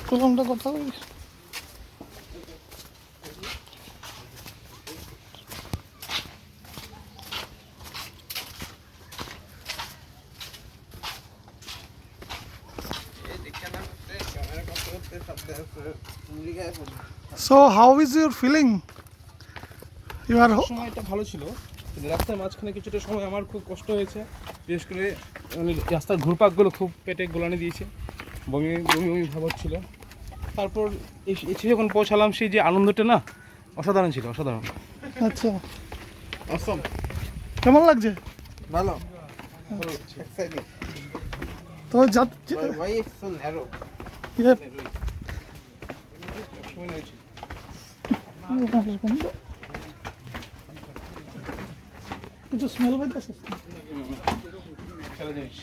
প্রথমটা কথা বলি। So how is your feeling? You are সময়টা ভালো ছিল, কিন্তু রাস্তার মাঝখানে কিছুটা সময় আমার খুব কষ্ট হয়েছে। বিশেষ করে মানে রাস্তার ঘুরপাকগুলো খুব পেটে গোলানি দিয়েছে, বমি বমি বমি ভাব হচ্ছিল। তারপর এসে যখন পৌঁছালাম, সেই যে আনন্দটা না, অসাধারণ ছিল, অসাধারণ। আচ্ছা, অসম। কেমন লাগছে? ভালো। তো Why is so narrow? কিছু স্মেল পাইতেছিস? খেলা জিনিস।